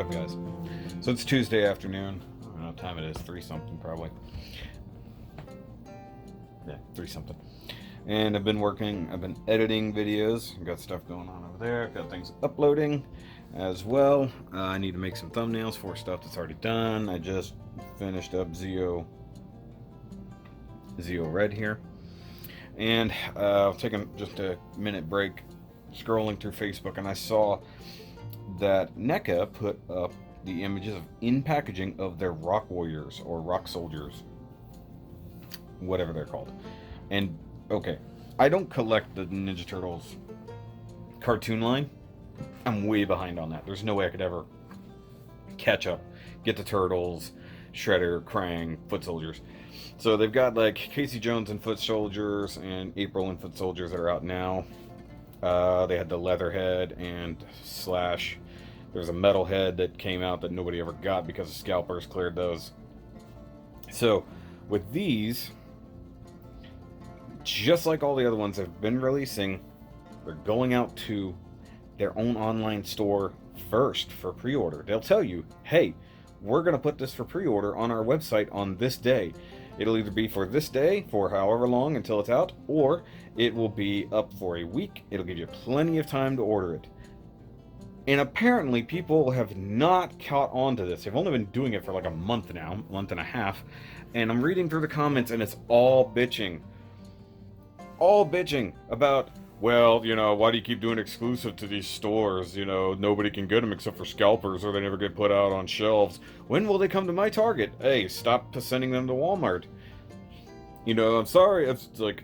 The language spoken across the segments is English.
What up, guys? So it's Tuesday afternoon. I don't know what time it is. 3 something, probably. Yeah, 3 something. And I've been editing videos. I've got stuff going on over there. I've got things uploading as well. I need to make some thumbnails for stuff that's already done. I just finished up Zeo Red here. And I've taken just a minute break scrolling through Facebook, and I saw that NECA put up the images in packaging of their rock warriors or rock soldiers, whatever they're called. And okay, I don't collect the Ninja Turtles cartoon line. I'm way behind on that. There's no way I could ever catch up, get the Turtles, Shredder, Krang, Foot Soldiers. So they've got like Casey Jones and Foot Soldiers and April and Foot Soldiers that are out now. They had the Leatherhead and Slash. There's a Metalhead that came out that nobody ever got because the scalpers cleared those. So with these, just like all the other ones have been releasing, they're going out to their own online store first for pre-order. They'll tell you, hey, we're going to put this for pre-order on our website on this day. It'll either be for this day, for however long until it's out, or it will be up for a week. It'll give you plenty of time to order it. And apparently people have not caught on to this. They've only been doing it for like a month now, month and a half. And I'm reading through the comments and it's all bitching. All bitching about, well, you know, why do you keep doing exclusive to these stores? You know, nobody can get them except for scalpers, or they never get put out on shelves. When will they come to my Target? Hey, stop sending them to Walmart. You know, I'm sorry. It's like,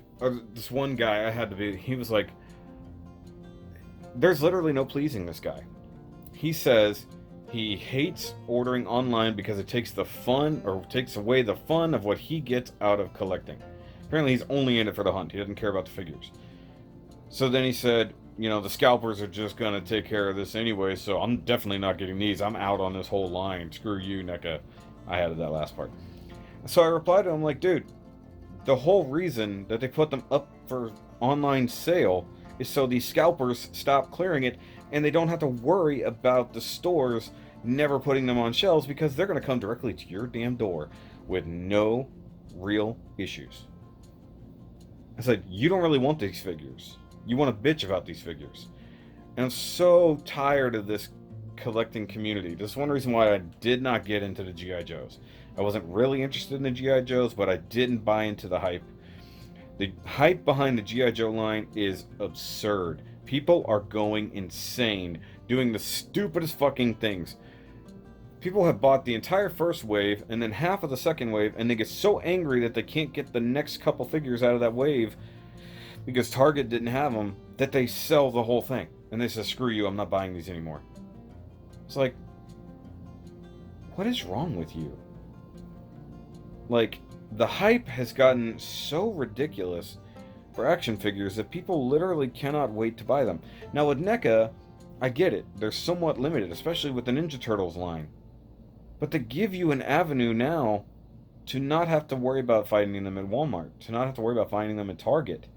this one guy he was like, there's literally no pleasing this guy. He says he hates ordering online because it takes the fun, or takes away the fun of what he gets out of collecting. Apparently he's only in it for the hunt. He doesn't care about the figures. So then he said, you know, the scalpers are just going to take care of this anyway, so I'm definitely not getting these. I'm out on this whole line. Screw you, NECA. I added that last part. So I replied to him like, dude, the whole reason that they put them up for online sale is so these scalpers stop clearing it, and they don't have to worry about the stores never putting them on shelves, because they're going to come directly to your damn door with no real issues. I said, you don't really want these figures. You want to bitch about these figures. And I'm so tired of this collecting community. This is one reason why I did not get into the G.I. Joes. I wasn't really interested in the G.I. Joes, but I didn't buy into the hype. The hype behind the G.I. Joe line is absurd. People are going insane, doing the stupidest fucking things. People have bought the entire first wave and then half of the second wave, and they get so angry that they can't get the next couple figures out of that wave because Target didn't have them, that they sell the whole thing. And they say, screw you, I'm not buying these anymore. It's like, what is wrong with you? Like, the hype has gotten so ridiculous for action figures that people literally cannot wait to buy them. Now with NECA, I get it. They're somewhat limited, especially with the Ninja Turtles line. But they give you an avenue now to not have to worry about finding them at Walmart, to not have to worry about finding them at Target.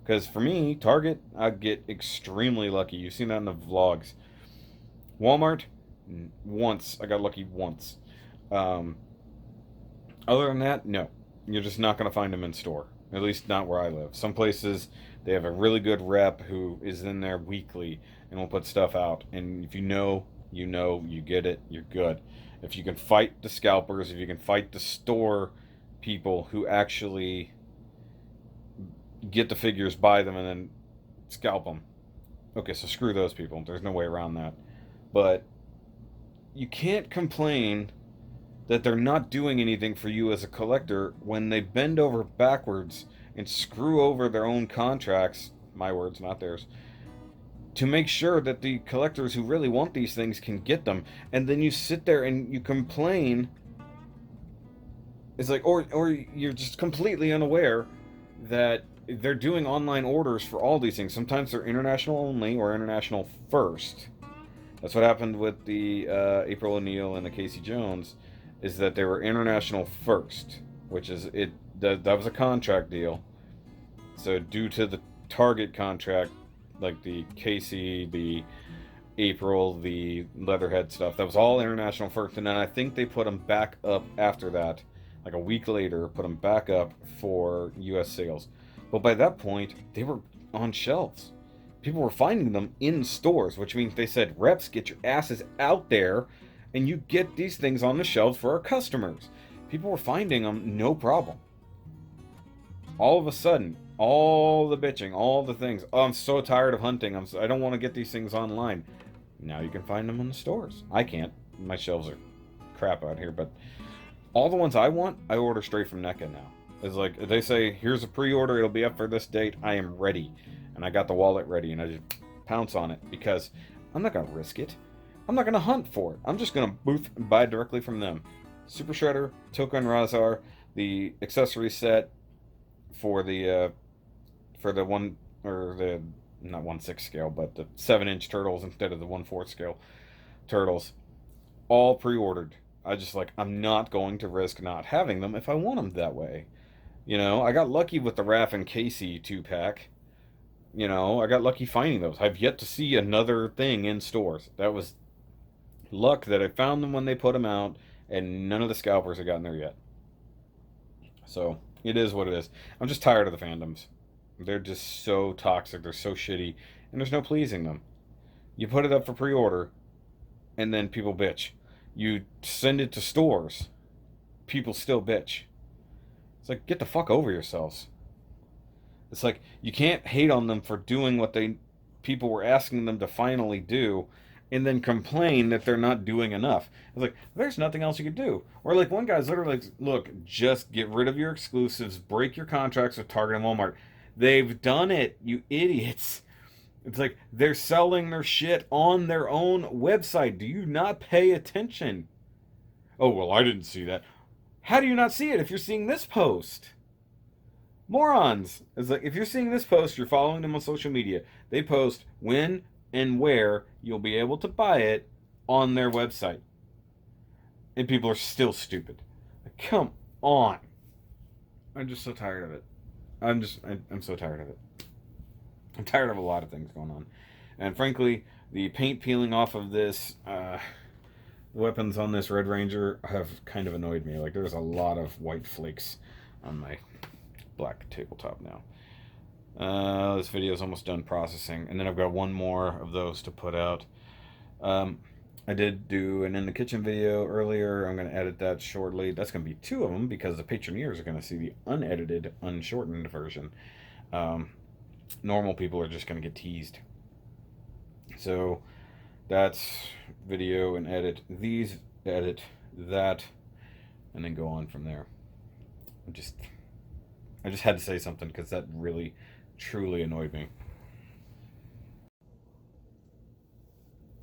Because for me, Target, I get extremely lucky. You've seen that in the vlogs. Walmart, once. I got lucky once. Other than that, no. You're just not going to find them in store. At least not where I live. Some places, they have a really good rep who is in there weekly and will put stuff out. And if you know, you get it, you're good. If you can fight the scalpers, if you can fight the store people who actually get the figures, buy them, and then scalp them. Okay, so screw those people. There's no way around that. But you can't complain that they're not doing anything for you as a collector when they bend over backwards and screw over their own contracts, my words, not theirs, to make sure that the collectors who really want these things can get them. And then you sit there and you complain. It's like, or you're just completely unaware that they're doing online orders for all these things. Sometimes they're international only or international first. That's what happened with the April O'Neil and the Casey Jones, is that they were international first, which is it. That was a contract deal. So due to the Target contract, like the Casey, the April, the Leatherhead stuff. That was all international first, and then I think they put them back up after that, like a week later, put them back up for U.S. sales. But by that point, they were on shelves. People were finding them in stores, which means they said, reps, get your asses out there, and you get these things on the shelves for our customers. People were finding them, no problem. All of a sudden, all the bitching, all the things. Oh, I'm so tired of hunting. I don't want to get these things online. Now you can find them in the stores. I can't. My shelves are crap out here, but all the ones I want, I order straight from NECA now. It's like, they say, here's a pre-order, it'll be up for this date, I am ready. And I got the wallet ready, and I just pounce on it, because I'm not going to risk it. I'm not going to hunt for it. I'm just going to buy directly from them. Super Shredder, Token Razar, the accessory set for the one, or the, not 1/6 scale, but the 7-inch turtles instead of the 1/4 scale turtles, all pre-ordered. I'm not going to risk not having them if I want them that way. You know, I got lucky with the Raph and Casey 2-pack. You know, I got lucky finding those. I've yet to see another thing in stores. That was luck that I found them when they put them out, and none of the scalpers have gotten there yet. So, it is what it is. I'm just tired of the fandoms. They're just so toxic, they're so shitty, and there's no pleasing them. You put it up for pre-order, and then people bitch. You send it to stores, people still bitch. It's like, get the fuck over yourselves. It's like, you can't hate on them for doing what people were asking them to finally do, and then complain that they're not doing enough. It's like, there's nothing else you could do. Or like, one guy's literally like, look, just get rid of your exclusives, break your contracts with Target and Walmart. They've done it, you idiots. It's like, they're selling their shit on their own website. Do you not pay attention? Oh, well, I didn't see that. How do you not see it if you're seeing this post? Morons. It's like, if you're seeing this post, you're following them on social media. They post when and where you'll be able to buy it on their website. And people are still stupid. Like, come on. I'm just so tired of it. I'm so tired of it. I'm tired of a lot of things going on. And frankly, the paint peeling off of this weapons on this Red Ranger have kind of annoyed me. Like, there's a lot of white flakes on my black tabletop now. This video is almost done processing, and then I've got one more of those to put out. I did do an in the kitchen video earlier. I'm going to edit that shortly. That's going to be 2 of them because the Patreoneers are going to see the unedited, unshortened version. Normal people are just going to get teased. So that's video and edit these, edit that, and then go on from there. I just had to say something because that really, truly annoyed me.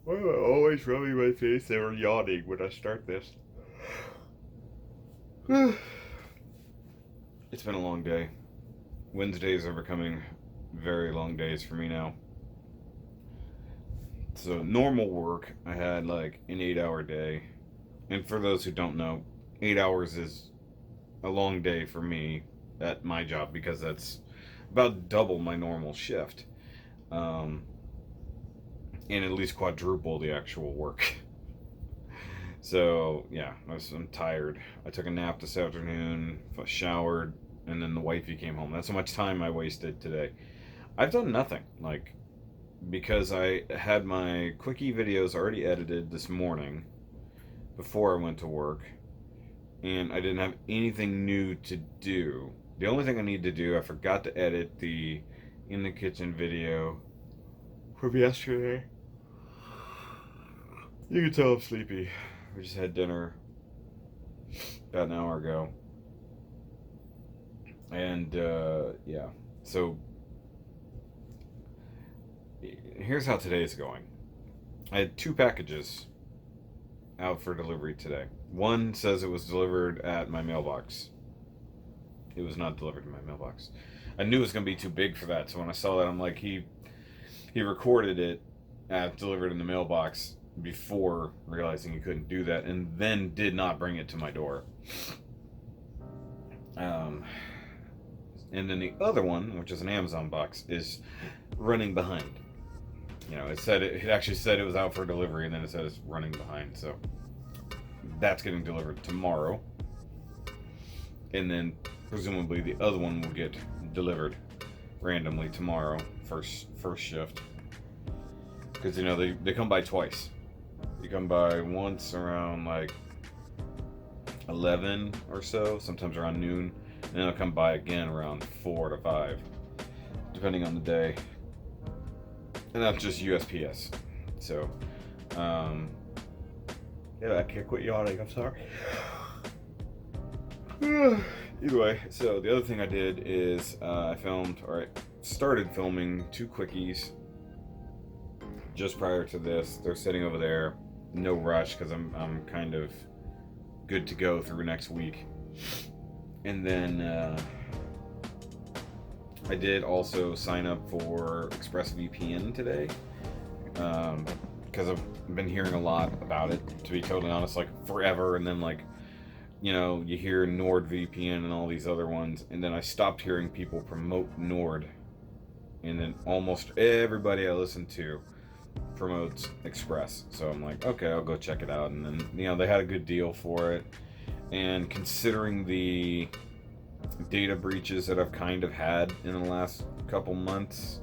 Why am I always rubbing my face or yawning when I start this? It's been a long day. Wednesdays are becoming very long days for me now. So normal work, I had like an 8-hour day. And for those who don't know, 8 hours is a long day for me at my job because that's about double my normal shift. And at least quadruple the actual work. So, yeah, I'm tired. I took a nap this afternoon, showered, and then the wifey came home. That's how much time I wasted today. I've done nothing, like, because I had my quickie videos already edited this morning before I went to work, and I didn't have anything new to do. The only thing I need to do, I forgot to edit the in the kitchen video from yesterday. You can tell I'm sleepy. We just had dinner about an hour ago. And, yeah. So, here's how today is going. I had 2 packages out for delivery today. One says it was delivered at my mailbox. It was not delivered to my mailbox. I knew it was going to be too big for that, so when I saw that, I'm like, he recorded it as delivered in the mailbox before realizing he couldn't do that, and then did not bring it to my door. And then the other one, which is an Amazon box, is running behind. you know, it actually said it was out for delivery, and then it said it's running behind. So that's getting delivered tomorrow, and then presumably the other one will get delivered randomly tomorrow, first shift, because you know they come by twice. They come by once around like 11 or so, sometimes around noon, and then they'll come by again around 4 to 5, depending on the day. And that's just USPS. So, yeah, I can't quit yawning. I'm sorry. Either way, so the other thing I did is I started filming 2 quickies just prior to this. They're sitting over there, no rush, because I'm kind of good to go through next week. And then I did also sign up for ExpressVPN today, because I've been hearing a lot about it, to be totally honest, like forever. And then, like, you know, you hear NordVPN and all these other ones, and then I stopped hearing people promote Nord, and then almost everybody I listen to promotes Express. So I'm like, okay, I'll go check it out. And then, you know, they had a good deal for it, and considering the data breaches that I've kind of had in the last couple months,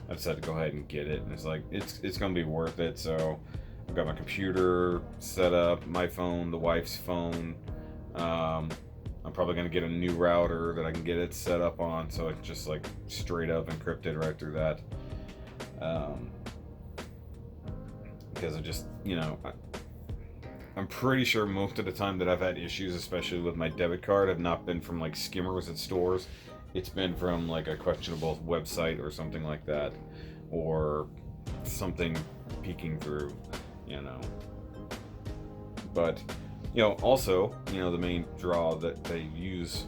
I decided to go ahead and get it. And it's like, it's gonna be worth it. So I've got my computer set up, my phone, the wife's phone. I'm probably gonna get a new router that I can get it set up on, so it's just like straight up encrypted right through that. Because I just, you know, I'm pretty sure most of the time that I've had issues, especially with my debit card, have not been from like skimmers at stores. It's been from like a questionable website or something like that, or something peeking through, you know. But, you know, also, you know, the main draw that they use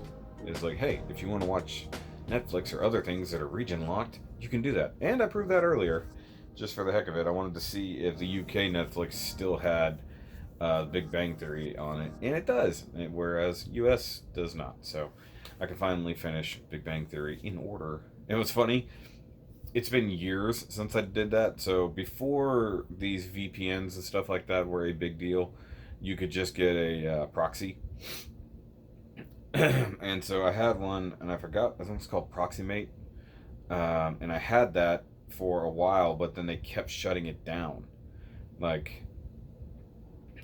is like, hey, if you want to watch Netflix or other things that are region locked, you can do that. And I proved that earlier, just for the heck of it. I wanted to see if the UK Netflix still had Big Bang Theory on it, and it does, whereas US does not. So I can finally finish Big Bang Theory in order. It was funny, it's been years since I did that. So before these VPNs and stuff like that were a big deal, you could just get a proxy. And so I had one, and I forgot, I think it's called Proximate. And I had that for a while, but then they kept shutting it down. Like,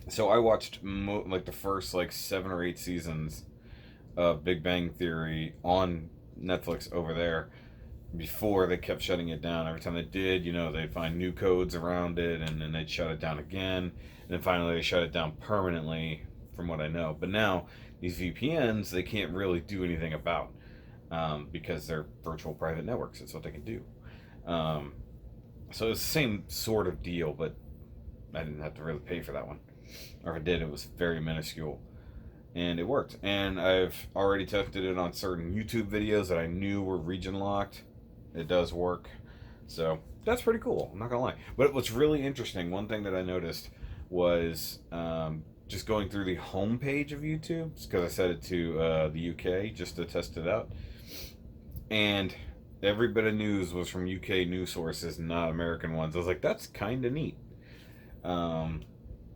so I watched like the first like 7 or 8 seasons of Big Bang Theory on Netflix over there before they kept shutting it down. Every time they did, you know, they'd find new codes around it, and then they'd shut it down again. And then finally they shut it down permanently, from what I know. But now these VPNs, they can't really do anything about, because they're virtual private networks. That's what they can do. So it's the same sort of deal, but I didn't have to really pay for that one. Or if I did, it was very minuscule. And it worked. And I've already tested it on certain YouTube videos that I knew were region locked. It does work. So that's pretty cool, I'm not gonna lie. But what's really interesting, one thing that I noticed was just going through the home page of YouTube, because I set it to the UK just to test it out. And every bit of news was from UK news sources, not American ones. I was like, that's kind of neat.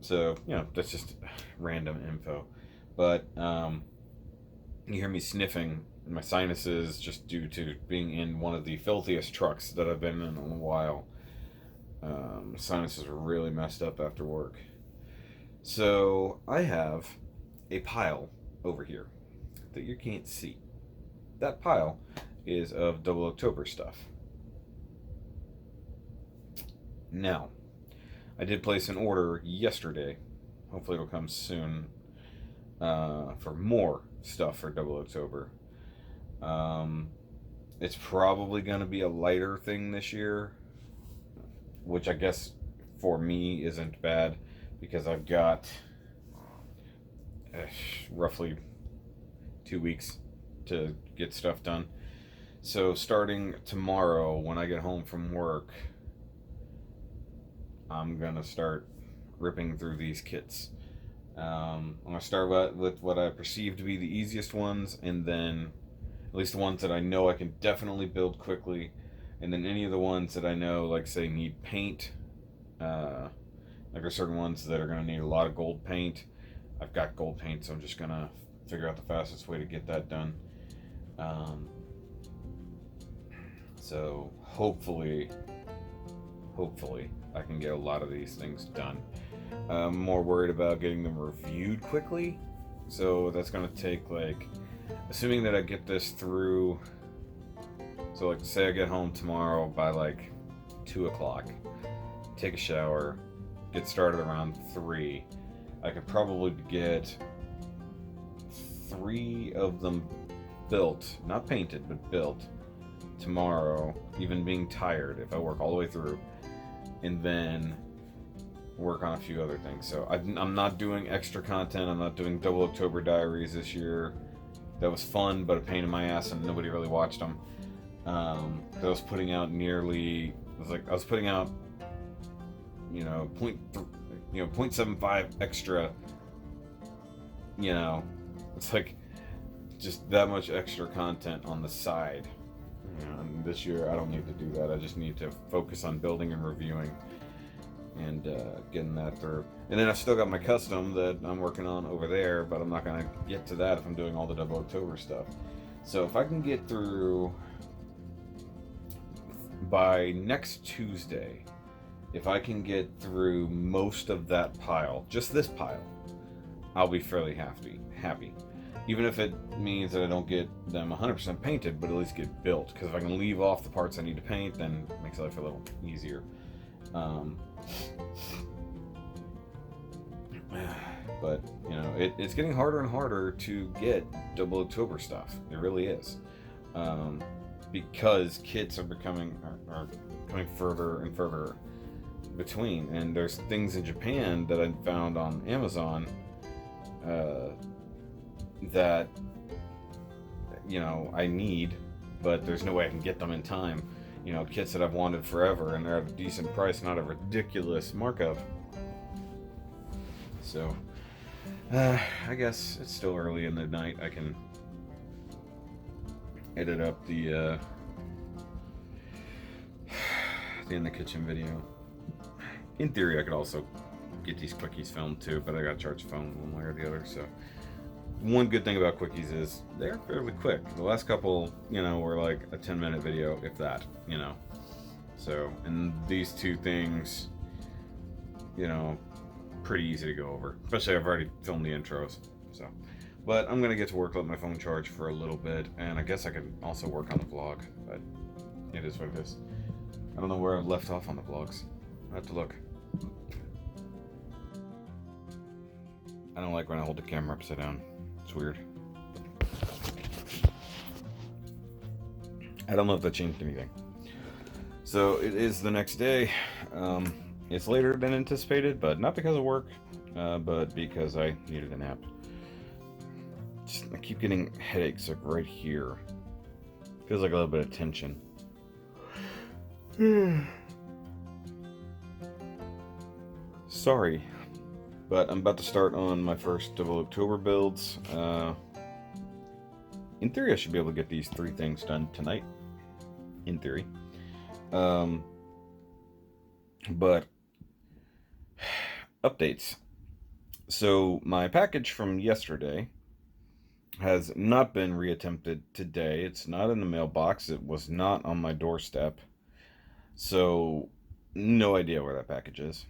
So, you know, that's just random info. But you hear me sniffing in my sinuses just due to being in one of the filthiest trucks that I've been in a while. Sinuses were really messed up after work. So I have a pile over here that you can't see. That pile is of Double October stuff. Now, I did place an order yesterday. Hopefully it'll come soon, for more stuff for Double October. It's probably going to be a lighter thing this year, which I guess for me isn't bad, because I've got roughly 2 weeks to get stuff done. So starting tomorrow, when I get home from work, I'm gonna start ripping through these kits. I'm gonna start with what I perceive to be the easiest ones, and then at least the ones that I know I can definitely build quickly, And then any of the ones that I know, like say need paint, like there's certain ones that are gonna need a lot of gold paint. I've got gold paint, so I'm just gonna figure out the fastest way to get that done. Um, so hopefully, I can get a lot of these things done. I'm more worried about getting them reviewed quickly. So that's gonna take like, assuming that I get this through. So like, say I get home tomorrow by like 2 o'clock, take a shower, get started around 3. I could probably get 3 of them built, not painted, but built tomorrow, even being tired if I work all the way through, and then work on a few other things. So I'm not doing extra content. I'm not doing double October diaries this year. That was fun, but a pain in my ass, and nobody really watched them. I was putting out I was putting out, 0.75 extra. It's like just that much extra content on the side. And this year I don't need to do that. I just need to focus on building and reviewing and getting that through. And then I've still got my custom that I'm working on over there, but I'm not going to get to that if I'm doing all the double October stuff. So if I can get through by next Tuesday, if I can get through most of that pile, just this pile, I'll be fairly happy. Even if it means that I don't get them 100% painted, but at least get built. Because if I can leave off the parts I need to paint, then it makes life a little easier. But it's getting harder and harder to get double October stuff. It really is, because kits are coming further and further between. And there's things in Japan that I found on Amazon that I need, but there's no way I can get them in time. Kits that I've wanted forever, and they're at a decent price, not a ridiculous markup. So I guess it's still early in the night. I can edit up the in the kitchen video. In theory, I could also get these quickies filmed too, but I gotta charge the phone one way or the other. So one good thing about quickies is they're fairly quick. The last couple, were like a 10-minute video, if that, So, and these two things, pretty easy to go over. Especially I've already filmed the intros. So, but I'm gonna get to work, let my phone charge for a little bit, and I guess I could also work on the vlog, but it is what it is. I don't know where I left off on the vlogs. I have to look. I don't like when I hold the camera upside down. It's weird. I don't know if that changed anything. So it is the next day. It's later than anticipated, but not because of work, but because I needed a nap. I keep getting headaches like right here. Feels like a little bit of tension. Sorry, but I'm about to start on my first double October builds. In theory, I should be able to get these 3 things done tonight. In theory. But updates. So my package from yesterday has not been reattempted today. It's not in the mailbox. It was not on my doorstep. So no idea where that package is.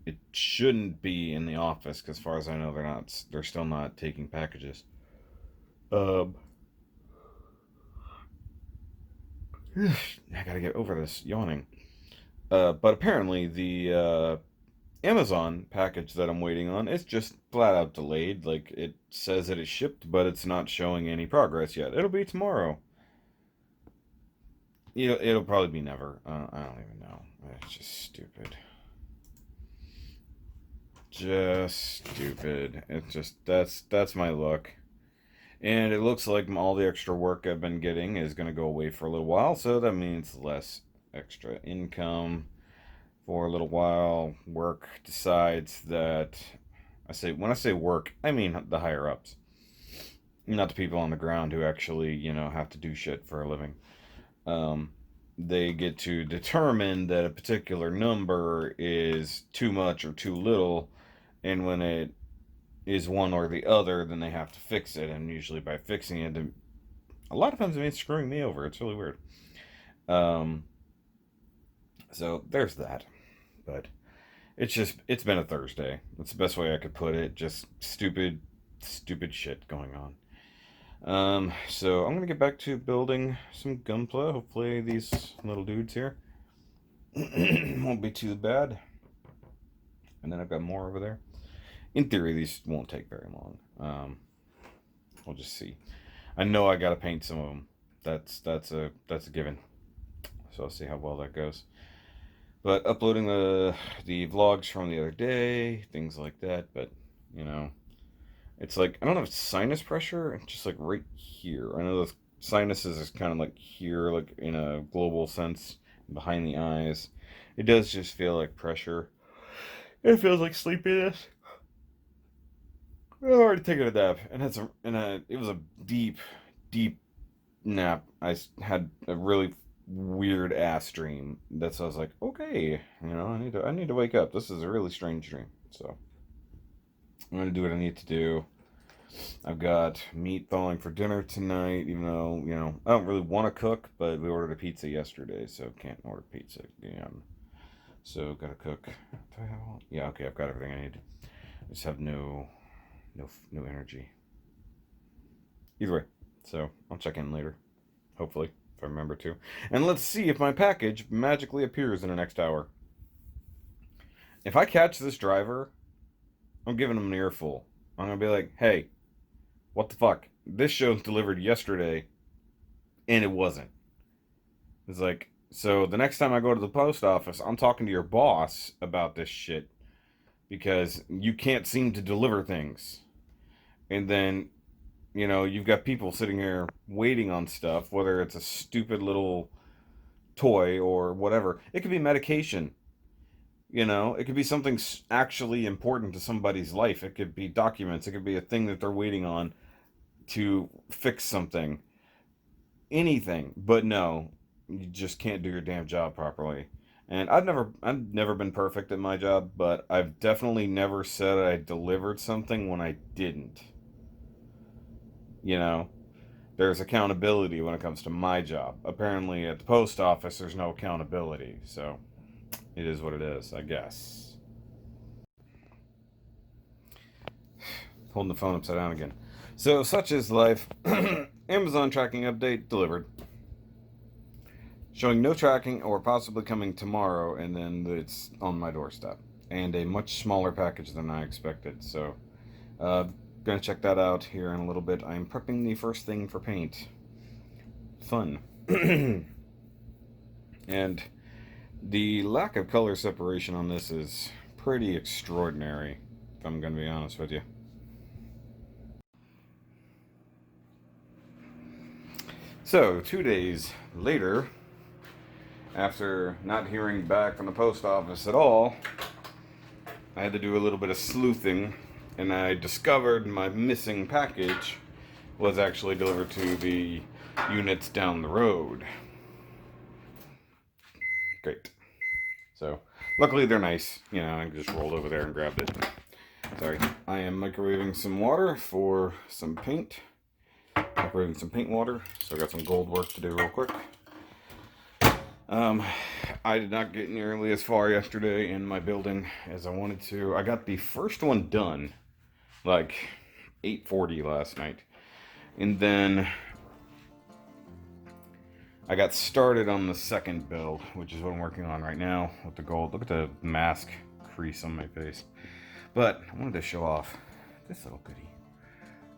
It shouldn't be in the office, because as far as I know, they're still not taking packages. I gotta get over this yawning. But apparently the Amazon package that I'm waiting on is just flat out delayed. Like, it says that it's shipped, but it's not showing any progress yet. It'll be tomorrow. It'll probably be never. I don't even know. It's just stupid. Just stupid. It's just, that's my luck. And it looks like all the extra work I've been getting is going to go away for a little while, so that means less extra income for a little while. Work decides that, when I say work, I mean the higher ups, not the people on the ground who actually, have to do shit for a living. they get to determine that a particular number is too much or too little, and when it is one or the other, then they have to fix it. And usually, by fixing it, a lot of times it means screwing me over. It's really weird. Um, so there's that. But it's been a Thursday. That's the best way I could put it. Just stupid shit going on. So I'm gonna get back to building some gunpla. Hopefully these little dudes here won't be too bad. And then I've got more over there. In theory, these won't take very long. We'll just see. I know I gotta paint some of them. That's a given. So I'll see how well that goes. But uploading the vlogs from the other day, things like that. But you know, it's like I don't have sinus pressure. It's just like right here. I know the sinuses is kind of like here, like in a global sense, behind the eyes. It does just feel like pressure. It feels like sleepiness. I've already taken a nap, and it was a deep nap. I had a really weird ass dream. That's why I was like, okay, you know, I need to wake up. This is a really strange dream. So I'm gonna do what I need to do. I've got meat thawing for dinner tonight, even though, you know, I don't really want to cook, but we ordered a pizza yesterday, so can't order pizza again. So gotta cook. Do I have all? Yeah, okay, I've got everything I need. I just have no energy. Either way, so I'll check in later, hopefully, if I remember to. And let's see if my package magically appears in the next hour. If I catch this driver, I'm giving him an earful. I'm gonna be like, hey, what the fuck? This show's delivered yesterday, and it wasn't. It's like, so the next time I go to the post office, I'm talking to your boss about this shit because you can't seem to deliver things. And then, you know, you've got people sitting here waiting on stuff, whether it's a stupid little toy or whatever. It could be medication. You know, it could be something actually important to somebody's life. It could be documents. It could be a thing that they're waiting on to fix something. Anything. But no, you just can't do your damn job properly. And I've never been perfect at my job, but I've definitely never said I delivered something when I didn't. You know, there's accountability when it comes to my job. Apparently at the post office there's no accountability, so it is what it is, I guess. Holding the phone upside down again. So such is life. Amazon tracking update delivered. Showing no tracking or possibly coming tomorrow, and then it's on my doorstep. And a much smaller package than I expected, so gonna check that out here in a little bit. I'm prepping the first thing for paint. Fun. And the lack of color separation on this is pretty extraordinary, if I'm gonna be honest with you. So 2 days later, after not hearing back from the post office at all, I had to do a little bit of sleuthing, and I discovered my missing package was actually delivered to the units down the road. Great. So, luckily they're nice. You know, I just rolled over there and grabbed it. Sorry. I am microwaving some water for some paint. Microwaving some paint water. So I got some gold work to do real quick. I did not get nearly as far yesterday in my building as I wanted to. I got the first one done like 8:40 last night, and then I got started on the second build, which is what I'm working on right now with the gold. Look at the mask crease on my face. But I wanted to show off this little goodie.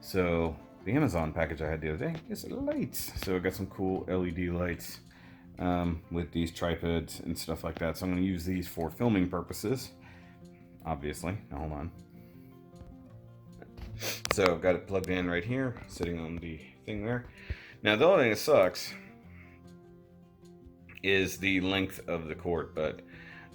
So the Amazon package I had the other day is lights. So I got some cool LED lights with these tripods and stuff like that. So I'm going to use these for filming purposes, obviously. Now, hold on. So I've got it plugged in right here, sitting on the thing there. Now the only thing that sucks is the length of the cord, but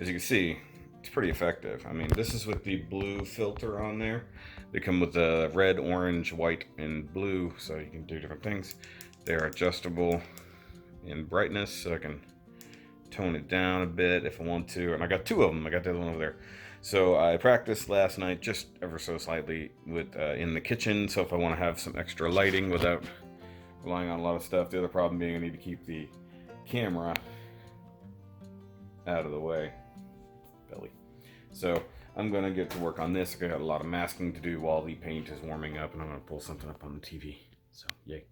as you can see, it's pretty effective. I mean, this is with the blue filter on there. They come with the red, orange, white, and blue, so you can do different things. They're adjustable in brightness, so I can tone it down a bit if I want to. And I got 2 of them. I got the other one over there. So I practiced last night just ever so slightly with in the kitchen. So if I want to have some extra lighting without relying on a lot of stuff. The other problem being I need to keep the camera out of the way. Belly. So I'm going to get to work on this. I got a lot of masking to do while the paint is warming up, and I'm going to pull something up on the TV. So, yay.